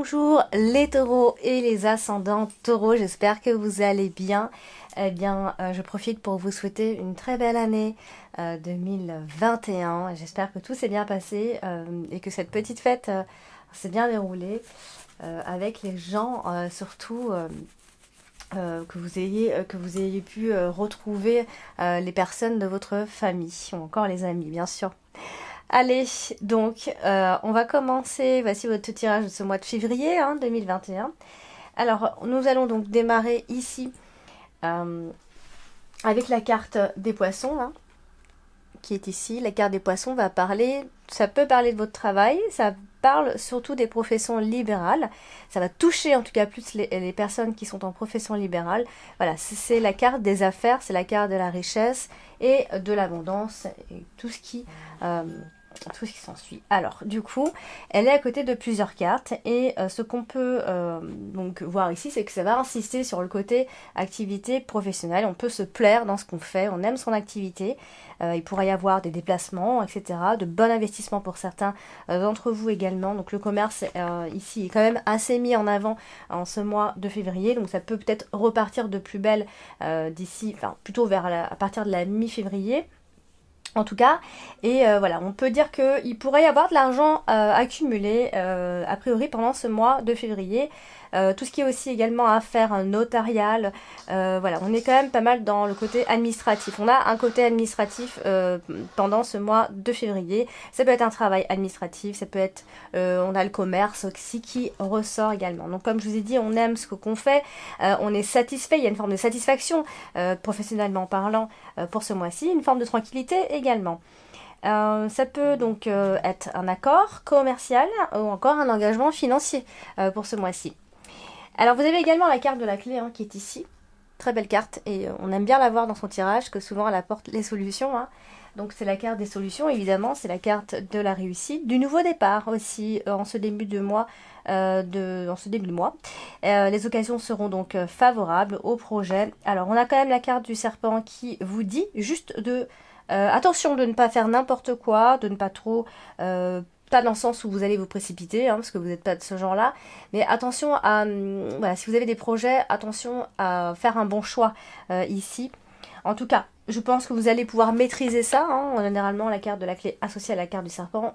Bonjour les taureaux et les ascendants taureaux, j'espère que vous allez bien. Eh bien, je profite pour vous souhaiter une très belle année 2021. J'espère que tout s'est bien passé et que cette petite fête s'est bien déroulée avec les gens, surtout que vous ayez pu retrouver les personnes de votre famille, ou encore les amis, bien sûr. Allez, donc, on va commencer. Voici votre tirage de ce mois de février 2021. Alors, nous allons donc démarrer ici avec la carte des poissons, qui est ici. La carte des poissons va parler, ça peut parler de votre travail, ça parle surtout des professions libérales. Ça va toucher en tout cas plus les personnes qui sont en profession libérale. Voilà, c'est la carte des affaires, c'est la carte de la richesse et de l'abondance et tout ce qui s'ensuit. Alors, du coup, elle est à côté de plusieurs cartes et ce qu'on peut donc voir ici, c'est que ça va insister sur le côté activité professionnelle. On peut se plaire dans ce qu'on fait, on aime son activité. Il pourrait y avoir des déplacements, etc. De bons investissements pour certains d'entre vous également. Donc, le commerce ici est quand même assez mis en avant en ce mois de février. Donc, ça peut peut-être repartir de plus belle d'ici, enfin, plutôt à partir de la mi-février. En tout cas, et voilà, on peut dire qu'il pourrait y avoir de l'argent accumulé a priori pendant ce mois de février. Tout ce qui est aussi également affaires notariales, voilà, on est quand même pas mal dans le côté administratif. On a un côté administratif pendant ce mois de février. Ça peut être un travail administratif, ça peut être, on a le commerce aussi qui ressort également. Donc comme je vous ai dit, on aime ce qu'on fait, on est satisfait, il y a une forme de satisfaction professionnellement parlant pour ce mois-ci, une forme de tranquillité également. Ça peut donc être un accord commercial ou encore un engagement financier pour ce mois-ci. Alors vous avez également la carte de la clé qui est ici, très belle carte et on aime bien la voir dans son tirage, que souvent elle apporte les solutions. Donc c'est la carte des solutions, évidemment, c'est la carte de la réussite, du nouveau départ aussi en ce début de mois. Les occasions seront donc favorables au projet. Alors on a quand même la carte du serpent qui vous dit juste de attention de ne pas faire n'importe quoi, de ne pas trop pas dans le sens où vous allez vous précipiter, parce que vous n'êtes pas de ce genre-là, mais attention à, voilà, si vous avez des projets, attention à faire un bon choix ici. En tout cas, je pense que vous allez pouvoir maîtriser ça. Généralement, la carte de la clé associée à la carte du serpent,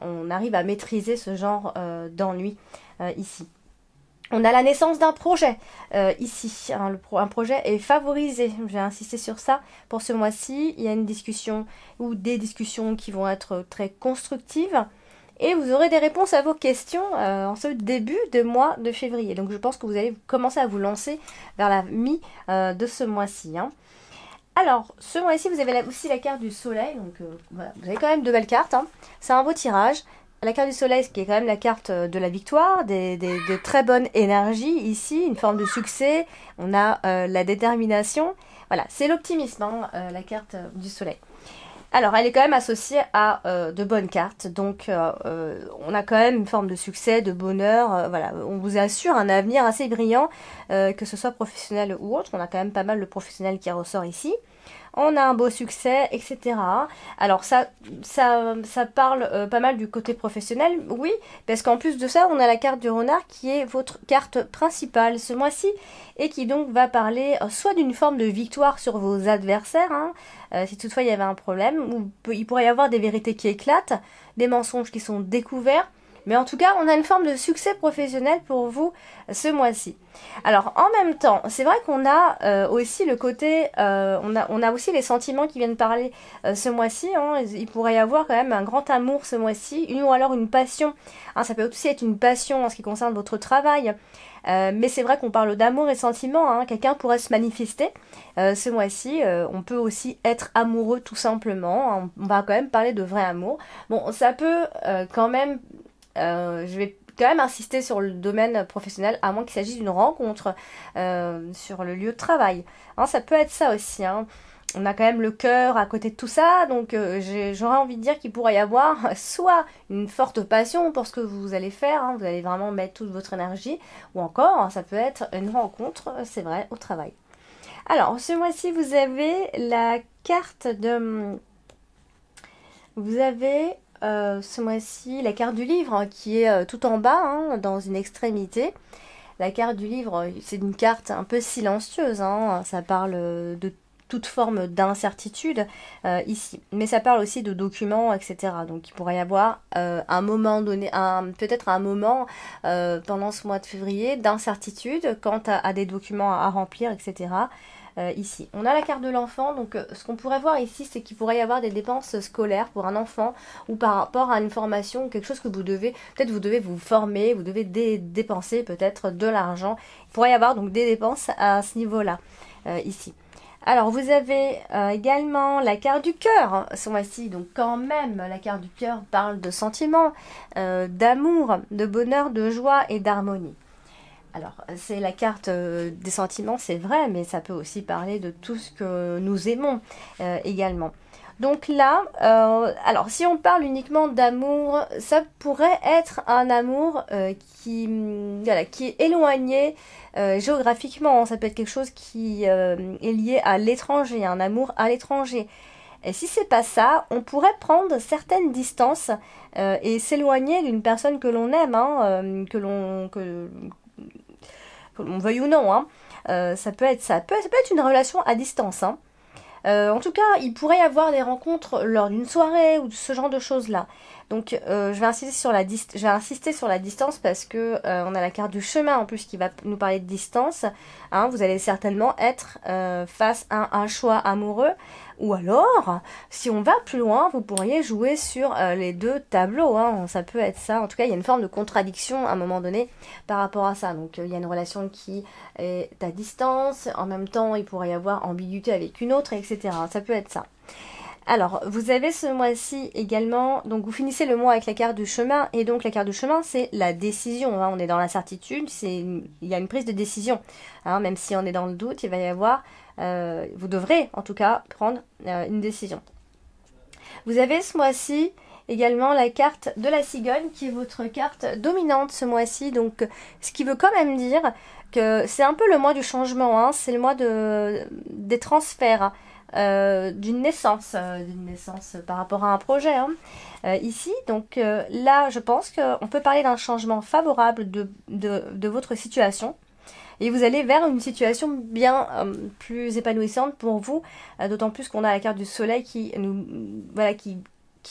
on arrive à maîtriser ce genre d'ennui ici. On a la naissance d'un projet ici. Un projet est favorisé. Je vais insister sur ça pour ce mois-ci. Il y a une discussion ou des discussions qui vont être très constructives. Et vous aurez des réponses à vos questions en ce début de mois de février. Donc je pense que vous allez commencer à vous lancer vers la mi de ce mois-ci. Alors, ce mois-ci, vous avez aussi la carte du soleil. Donc voilà, vous avez quand même de belles cartes. C'est un beau tirage. La carte du soleil, qui est quand même la carte de la victoire, de très bonnes énergies ici, une forme de succès, on a la détermination, voilà, c'est l'optimisme, la carte du soleil. Alors, elle est quand même associée à de bonnes cartes, donc on a quand même une forme de succès, de bonheur, voilà, on vous assure un avenir assez brillant, que ce soit professionnel ou autre, on a quand même pas mal de professionnels qui ressort ici. On a un beau succès, etc. Alors ça parle pas mal du côté professionnel, oui, parce qu'en plus de ça, on a la carte du renard qui est votre carte principale ce mois-ci et qui donc va parler soit d'une forme de victoire sur vos adversaires, si toutefois il y avait un problème, ou il pourrait y avoir des vérités qui éclatent, des mensonges qui sont découverts. Mais en tout cas, on a une forme de succès professionnel pour vous ce mois-ci. Alors, en même temps, c'est vrai qu'on a aussi le côté... on a aussi les sentiments qui viennent parler ce mois-ci. Il pourrait y avoir quand même un grand amour ce mois-ci, ou alors une passion. Ça peut aussi être une passion en ce qui concerne votre travail. Mais c'est vrai qu'on parle d'amour et sentiment. Quelqu'un pourrait se manifester ce mois-ci. On peut aussi être amoureux tout simplement. On va quand même parler de vrai amour. Bon, ça peut quand même... je vais quand même insister sur le domaine professionnel, à moins qu'il s'agisse d'une rencontre sur le lieu de travail. Ça peut être ça aussi. On a quand même le cœur à côté de tout ça, donc j'aurais envie de dire qu'il pourrait y avoir soit une forte passion pour ce que vous allez faire, vous allez vraiment mettre toute votre énergie, ou encore ça peut être une rencontre, c'est vrai, au travail. Alors, ce mois-ci, vous avez la carte de... Vous avez ce mois-ci la carte du livre hein, qui est tout en bas, hein, dans une extrémité. La carte du livre, c'est une carte un peu silencieuse, hein, ça parle de toute forme d'incertitude ici. Mais ça parle aussi de documents, etc. Donc il pourrait y avoir un moment donné, peut-être un moment pendant ce mois de février d'incertitude quant à des documents à remplir, etc. Ici. On a la carte de l'enfant, donc ce qu'on pourrait voir ici, c'est qu'il pourrait y avoir des dépenses scolaires pour un enfant ou par rapport à une formation, quelque chose que vous devez, peut-être vous devez vous former, vous devez dépenser peut-être de l'argent. Il pourrait y avoir donc des dépenses à ce niveau-là, ici. Alors, vous avez également la carte du cœur, hein, ce mois-ci. Donc, quand même, la carte du cœur parle de sentiments, d'amour, de bonheur, de joie et d'harmonie. Alors, c'est la carte des sentiments, c'est vrai, mais ça peut aussi parler de tout ce que nous aimons également. Donc là, alors si on parle uniquement d'amour, ça pourrait être un amour voilà, qui est éloigné géographiquement. Ça peut être quelque chose qui est lié à l'étranger, un amour à l'étranger. Et si c'est pas ça, on pourrait prendre certaines distances et s'éloigner d'une personne que l'on aime, hein, que l'on veuille ou non, hein. Ça peut être une relation à distance, hein. En tout cas, il pourrait y avoir des rencontres lors d'une soirée ou de ce genre de choses-là. Donc, je vais insister sur la distance parce que on a la carte du chemin en plus qui va nous parler de distance. Hein, vous allez certainement être face à un choix amoureux. Ou alors, si on va plus loin, vous pourriez jouer sur les deux tableaux. Hein, ça peut être ça. En tout cas, il y a une forme de contradiction à un moment donné par rapport à ça. Donc, il y a une relation qui est à distance. En même temps, il pourrait y avoir ambiguïté avec une autre, etc. Ça peut être ça. Alors, vous avez ce mois-ci également, donc vous finissez le mois avec la carte du chemin, et donc la carte du chemin, c'est la décision, hein, on est dans l'incertitude, il y a une prise de décision, hein, même si on est dans le doute, il va y avoir, vous devrez en tout cas prendre une décision. Vous avez ce mois-ci également la carte de la cigogne, qui est votre carte dominante ce mois-ci, donc ce qui veut quand même dire que c'est un peu le mois du changement, hein, c'est le mois des transferts, d'une naissance par rapport à un projet hein, ici. Donc là, je pense qu'on peut parler d'un changement favorable de votre situation. Et vous allez vers une situation bien plus épanouissante pour vous, d'autant plus qu'on a la carte du soleil qui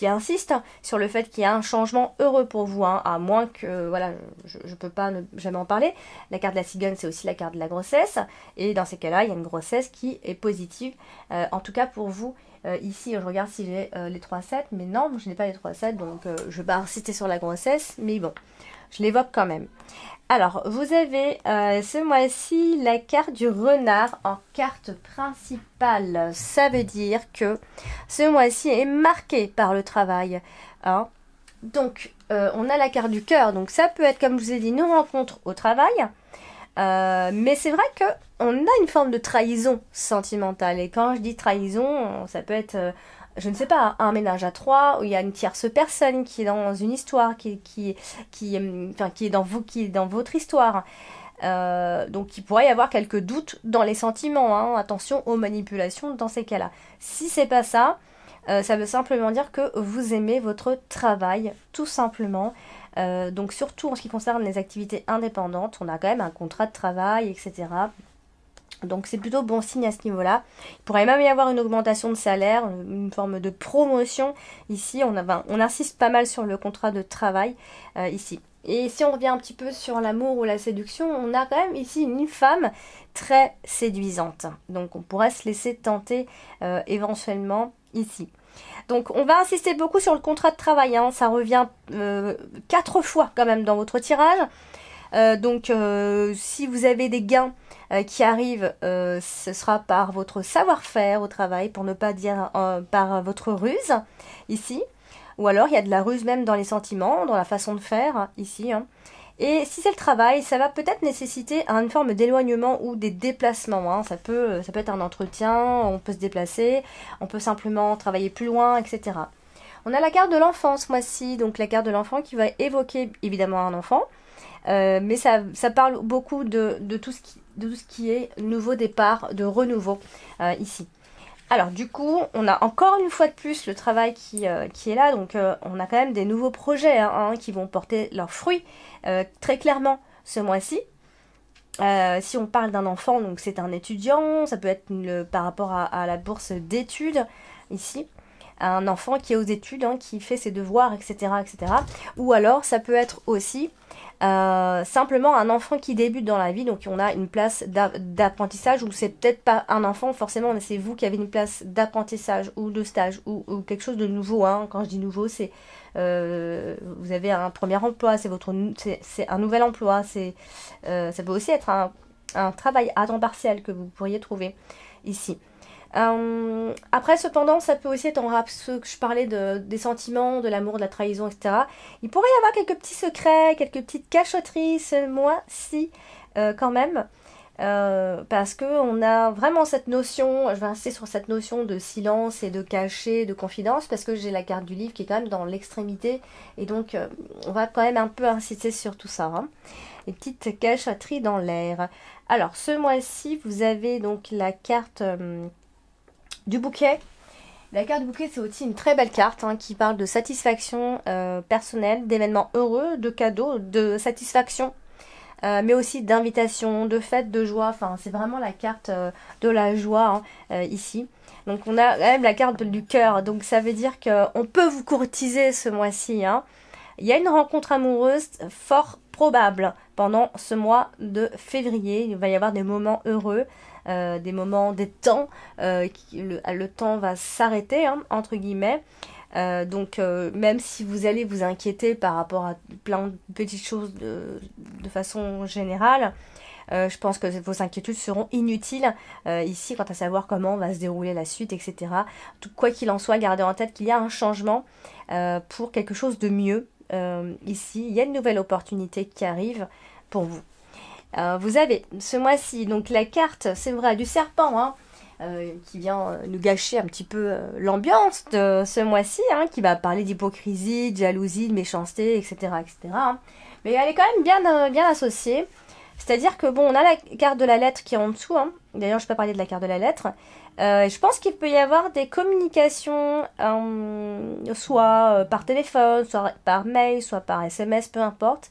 insiste sur le fait qu'il y a un changement heureux pour vous, hein, à moins que, voilà, je ne peux pas ne jamais en parler. La carte de la cigogne, c'est aussi la carte de la grossesse, et dans ces cas-là, il y a une grossesse qui est positive, en tout cas pour vous. Ici, je regarde si j'ai les 3-7, mais non, je n'ai pas les 3-7, donc je ne vais pas insister sur la grossesse, mais bon, je l'évoque quand même. Alors, vous avez ce mois-ci la carte du renard en carte principale. Ça veut dire que ce mois-ci est marqué par le travail. Hein. Donc, on a la carte du cœur. Donc, ça peut être, comme je vous ai dit, une rencontre au travail. Mais c'est vrai qu'on a une forme de trahison sentimentale. Et quand je dis trahison, ça peut être... je ne sais pas, un ménage à trois où il y a une tierce personne qui est dans une histoire, qui est dans votre histoire. Donc il pourrait y avoir quelques doutes dans les sentiments. Hein. Attention aux manipulations dans ces cas-là. Si c'est pas ça, ça veut simplement dire que vous aimez votre travail, tout simplement. Donc surtout en ce qui concerne les activités indépendantes, on a quand même un contrat de travail, etc. Donc c'est plutôt bon signe à ce niveau-là. Il pourrait même y avoir une augmentation de salaire, une forme de promotion. Ici, on insiste pas mal sur le contrat de travail ici. Et si on revient un petit peu sur l'amour ou la séduction, on a quand même ici une femme très séduisante. Donc on pourrait se laisser tenter éventuellement ici. Donc on va insister beaucoup sur le contrat de travail. Hein. Ça revient 4 fois quand même dans votre tirage. Donc si vous avez des gains qui arrivent, ce sera par votre savoir-faire au travail, pour ne pas dire par votre ruse, ici. Ou alors il y a de la ruse même dans les sentiments, dans la façon de faire, ici. Hein. Et si c'est le travail, ça va peut-être nécessiter une forme d'éloignement ou des déplacements. Hein. Ça peut être un entretien, on peut se déplacer, on peut simplement travailler plus loin, etc. On a la carte de l'enfant ce mois-ci, donc la carte de l'enfant qui va évoquer évidemment un enfant. Mais ça parle beaucoup de tout ce qui est nouveau départ, de renouveau ici. Alors du coup, on a encore une fois de plus le travail qui est là, donc on a quand même des nouveaux projets qui vont porter leurs fruits très clairement ce mois-ci. Si on parle d'un enfant, donc c'est un étudiant, ça peut être par rapport à la bourse d'études ici, un enfant qui est aux études, qui fait ses devoirs, etc., etc. Ou alors ça peut être aussi simplement un enfant qui débute dans la vie, donc on a une place d'apprentissage, ou c'est peut-être pas un enfant forcément, mais c'est vous qui avez une place d'apprentissage ou de stage ou quelque chose de nouveau. Quand je dis nouveau, c'est vous avez un premier emploi, c'est un nouvel emploi, ça peut aussi être un travail à temps partiel que vous pourriez trouver ici. Après, cependant, ça peut aussi être en rap, ce que je parlais des sentiments, de l'amour, de la trahison, etc. Il pourrait y avoir quelques petits secrets, quelques petites cachotteries ce mois-ci, quand même. Parce que on a vraiment cette notion, je vais insister sur cette notion de silence et de cachet, de confidence, parce que j'ai la carte du livre qui est quand même dans l'extrémité, et donc on va quand même un peu insister sur tout ça. Les petites cachotteries dans l'air. Alors, ce mois-ci, vous avez donc la carte du bouquet. La carte du bouquet, c'est aussi une très belle carte qui parle de satisfaction personnelle, d'événements heureux, de cadeaux, de satisfaction, mais aussi d'invitation, de fête, de joie. Enfin, c'est vraiment la carte de la joie ici. Donc, on a quand même la carte du cœur. Donc, ça veut dire qu'on peut vous courtiser ce mois-ci. Il y a une rencontre amoureuse fort probable pendant ce mois de février. Il va y avoir des moments heureux. Des moments, des temps, le temps va s'arrêter, entre guillemets. Donc, même si vous allez vous inquiéter par rapport à plein de petites choses de façon générale, je pense que vos inquiétudes seront inutiles ici quant à savoir comment va se dérouler la suite, etc. Quoi qu'il en soit, gardez en tête qu'il y a un changement pour quelque chose de mieux. Ici, il y a une nouvelle opportunité qui arrive pour vous. Vous avez ce mois-ci donc la carte, c'est vrai, du serpent qui vient nous gâcher un petit peu l'ambiance de ce mois-ci, qui va parler d'hypocrisie, de jalousie, de méchanceté, etc. etc. Mais elle est quand même bien associée. C'est-à-dire que bon, on a la carte de la lettre qui est en dessous. D'ailleurs, je peux parler de la carte de la lettre. Je pense qu'il peut y avoir des communications, soit par téléphone, soit par mail, soit par SMS, peu importe.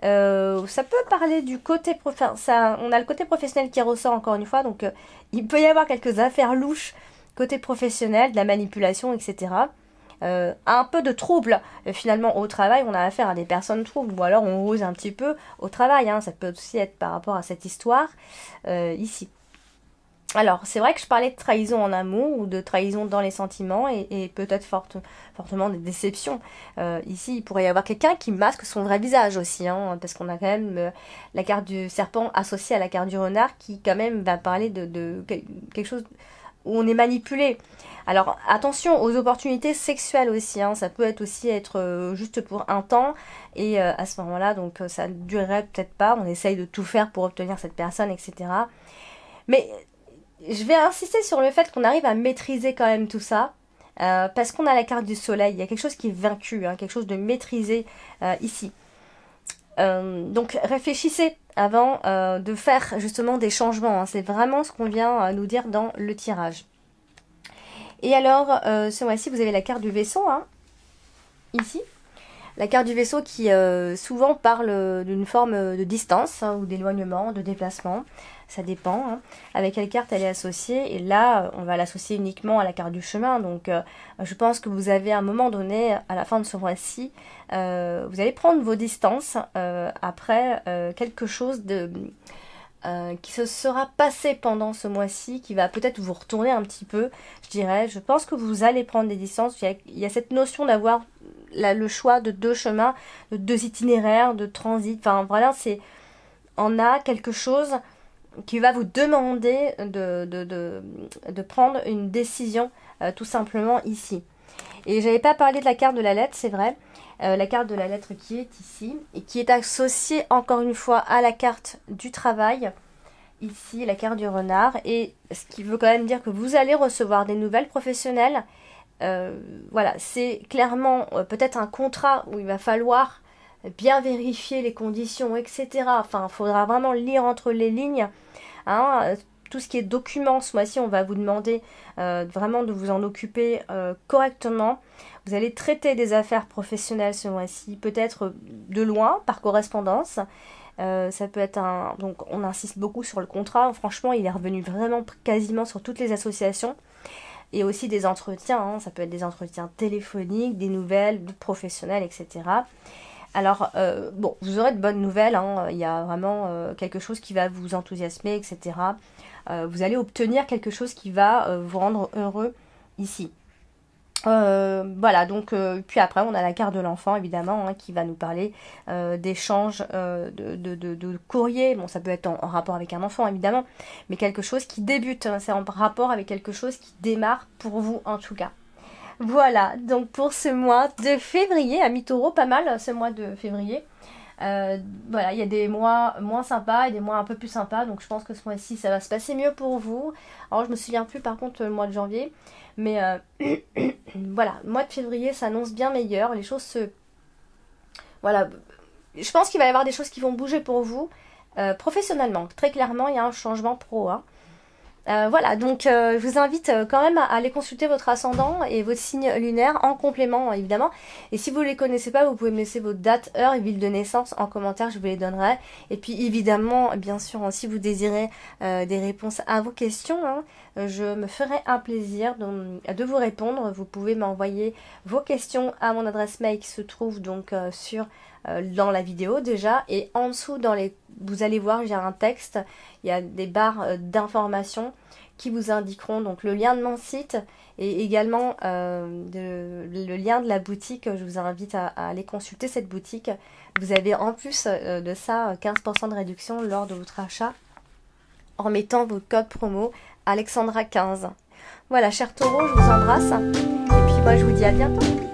Ça peut parler du côté on a le côté professionnel qui ressort encore une fois, donc il peut y avoir quelques affaires louches côté professionnel, de la manipulation, etc. Un peu de trouble finalement au travail, on a affaire à des personnes troubles, ou alors on ose un petit peu au travail, ça peut aussi être par rapport à cette histoire ici. Alors, c'est vrai que je parlais de trahison en amour ou de trahison dans les sentiments et peut-être fortement des déceptions. Ici, il pourrait y avoir quelqu'un qui masque son vrai visage aussi, parce qu'on a quand même la carte du serpent associée à la carte du renard qui quand même va parler de quelque chose où on est manipulé. Alors, attention aux opportunités sexuelles aussi, ça peut être juste pour un temps et à ce moment-là, donc ça ne durerait peut-être pas, on essaye de tout faire pour obtenir cette personne, etc. Mais je vais insister sur le fait qu'on arrive à maîtriser quand même tout ça, parce qu'on a la carte du soleil, il y a quelque chose qui est vaincu, quelque chose de maîtrisé ici. Donc réfléchissez avant de faire justement des changements, c'est vraiment ce qu'on vient nous dire dans le tirage. Et alors, ce mois-ci, vous avez la carte du vaisseau, ici. La carte du vaisseau qui souvent parle d'une forme de distance ou d'éloignement, de déplacement. Ça dépend avec quelle carte elle est associée. Et là, on va l'associer uniquement à la carte du chemin. Donc, je pense que vous avez à un moment donné, à la fin de ce mois-ci, vous allez prendre vos distances après quelque chose qui se sera passé pendant ce mois-ci, qui va peut-être vous retourner un petit peu, je dirais. Je pense que vous allez prendre des distances. Il y a cette notion d'avoir le choix de deux chemins, de deux itinéraires, de transit. Enfin, voilà, on a quelque chose qui va vous demander de prendre une décision tout simplement ici. Et j'avais pas parlé de la carte de la lettre, c'est vrai. La carte de la lettre qui est ici et qui est associée encore une fois à la carte du travail. Ici, la carte du renard. Et ce qui veut quand même dire que vous allez recevoir des nouvelles professionnelles. Voilà, c'est clairement peut-être un contrat où il va falloir bien vérifier les conditions, etc. Enfin, il faudra vraiment lire entre les lignes. tout ce qui est documents, ce mois-ci, on va vous demander vraiment de vous en occuper correctement. Vous allez traiter des affaires professionnelles ce mois-ci, peut-être de loin, par correspondance. Ça peut être un... Donc on insiste beaucoup sur le contrat. Franchement, il est revenu vraiment quasiment sur toutes les associations. Et aussi des entretiens, hein. Ça peut être des entretiens téléphoniques, des nouvelles, professionnelles, etc. Alors, bon, vous aurez de bonnes nouvelles, hein. Il y a vraiment quelque chose qui va vous enthousiasmer, etc. Vous allez obtenir quelque chose qui va vous rendre heureux ici. Voilà, donc puis après on a la carte de l'enfant évidemment, hein, qui va nous parler d'échanges de courrier. Bon, ça peut être en rapport avec un enfant évidemment, mais quelque chose qui débute, hein, c'est en rapport avec quelque chose qui démarre pour vous en tout cas. Voilà, donc pour ce mois de février, amis taureaux, pas mal ce mois de février. Voilà, il y a des mois moins sympas et des mois un peu plus sympas, donc je pense que ce mois-ci ça va se passer mieux pour vous. Alors je me souviens plus par contre le mois de janvier, mais voilà, le mois de février s'annonce bien meilleur, les choses se... Voilà, je pense qu'il va y avoir des choses qui vont bouger pour vous professionnellement. Très clairement, il y a un changement pro, hein. Voilà, donc je vous invite quand même à aller consulter votre ascendant et votre signe lunaire en complément évidemment. Et si vous ne les connaissez pas, vous pouvez me laisser vos dates, heures et villes de naissance en commentaire, je vous les donnerai. Et puis évidemment, bien sûr, si vous désirez des réponses à vos questions, hein, je me ferai un plaisir de vous répondre. Vous pouvez m'envoyer vos questions à mon adresse mail qui se trouve donc dans la vidéo déjà, et en dessous vous allez voir, j'ai un texte, il y a des barres d'informations qui vous indiqueront donc le lien de mon site et également le lien de la boutique. Je vous invite à aller consulter cette boutique. Vous avez en plus de ça 15% de réduction lors de votre achat en mettant votre code promo Alexandra15. Voilà, chers taureaux, je vous embrasse et puis moi je vous dis à bientôt.